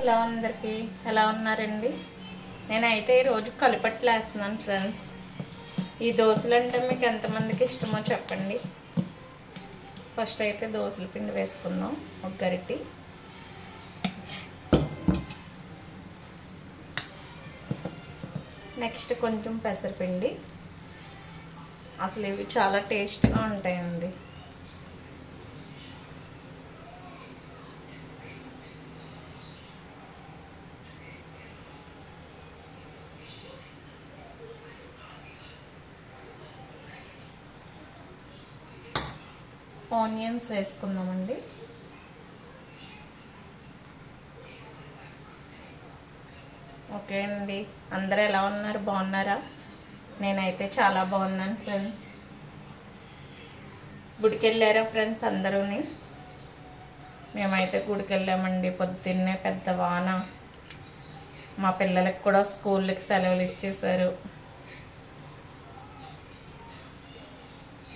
Hello అందరికి ఎలా ఉన్నారండి? నేనైతే ఈ రోజు కలిపట్లు వేస్తున్నాను ఫ్రెండ్స్. ఈ దోశలు అంటే మీకు ఎంతమందికి ఇష్టమో చెప్పండి. ఫస్ట్ అయితే దోశల పిండి వేసుకుందాం. ఒక గరిటె, నెక్స్ట్ కొంచెం పెసరపిండి. అసలు ఇవి చాలా టేస్ట్గా ఉంటాయండి. ఆనియన్స్ వేసుకుందామండి. ఓకే అండి, అందరూ ఎలా ఉన్నారు? బాగున్నారా? నేనైతే చాలా బాగున్నాను ఫ్రెండ్స్. గుడికి వెళ్ళారా ఫ్రెండ్స్ అందరూని? మేమైతే గుడికి వెళ్ళామండి. పొద్దున్నే పెద్ద వాన, మా పిల్లలకి కూడా స్కూళ్ళకి సెలవులు ఇచ్చేసారు.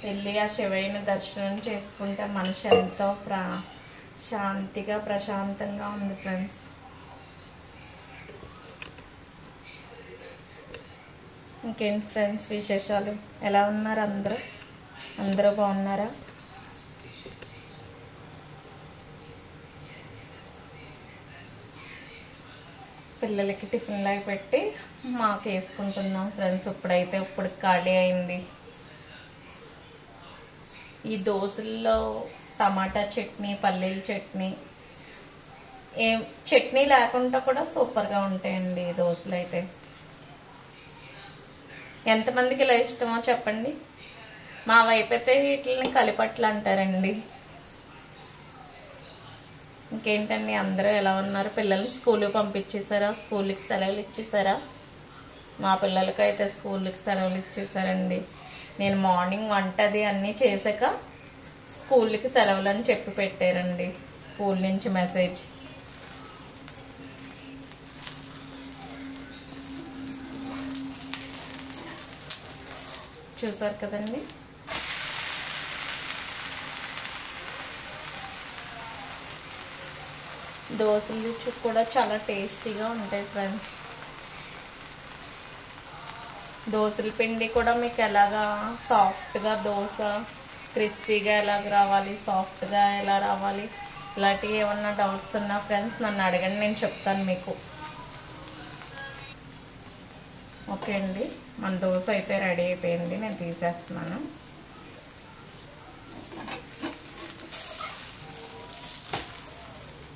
వెళ్ళి ఆ శివయ్యని దర్శనం చేసుకుంటే మనసు ఎంతో శాంతిగా ప్రశాంతంగా ఉంది ఫ్రెండ్స్. ఇంకేంటి ఫ్రెండ్స్ విశేషాలు? ఎలా ఉన్నారు అందరూ? అందరూ బాగున్నారా? పిల్లలకి టిఫిన్ లాగా పెట్టి మాకు వేసుకుంటున్నాం ఫ్రెండ్స్. ఇప్పుడు ఖాళీ అయింది. ఈ దోశల్లో టమాటా చట్నీ, పల్లీల చట్నీ, ఏం చట్నీ లేకుండా కూడా సూపర్గా ఉంటాయండి ఈ దోశలు అయితే. ఎంతమందికి ఇలా ఇష్టమో చెప్పండి. మా వైపు అయితే వీటిని కలిపట్లు అంటారండి. ఇంకేంటండి, అందరూ ఎలా ఉన్నారు? పిల్లల్ని స్కూల్కి పంపించేసారా? స్కూల్కి సెలవులు ఇచ్చేసారా? మా పిల్లలకైతే స్కూల్కి సెలవులు ఇచ్చేసారండి. నేను మార్నింగ్ వంటది అన్నీ చేసాక స్కూల్కి సెలవులు అని చెప్పి పెట్టారండి స్కూల్ నుంచి మెసేజ్. చూసారు కదండి. దోశలు కూడా చాలా టేస్టీగా ఉంటాయి ఫ్రెండ్స్. దోశల పిండి కూడా మీకు ఎలాగా సాఫ్ట్గా దోశ క్రిస్పీగా ఎలాగ రావాలి, సాఫ్ట్గా ఎలా రావాలి, ఇలాంటివి ఏమన్నా డౌట్స్ ఉన్నా ఫ్రెండ్స్ నన్ను అడగండి, నేను చెప్తాను మీకు. ఓకే అండి, మన దోశ అయితే రెడీ అయిపోయింది. నేను తీసేస్తున్నాను.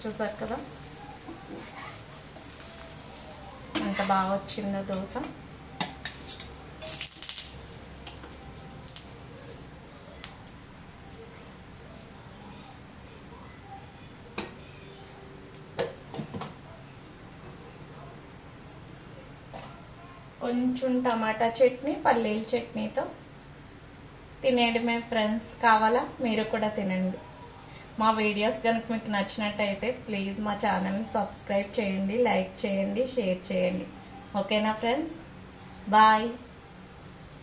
చూసారు కదా ఎంత బాగా వచ్చిందో దోశ. కొంచెం టమాటా చట్నీ, పల్లీల చట్నీతో తినేయడమే ఫ్రెండ్స్. కావాలా? మీరు కూడా తినండి. మా వీడియోస్ కనుక మీకు నచ్చినట్టయితే ప్లీజ్ మా ఛానల్ని సబ్స్క్రైబ్ చేయండి, లైక్ చేయండి, షేర్ చేయండి. ఓకేనా ఫ్రెండ్స్? బాయ్.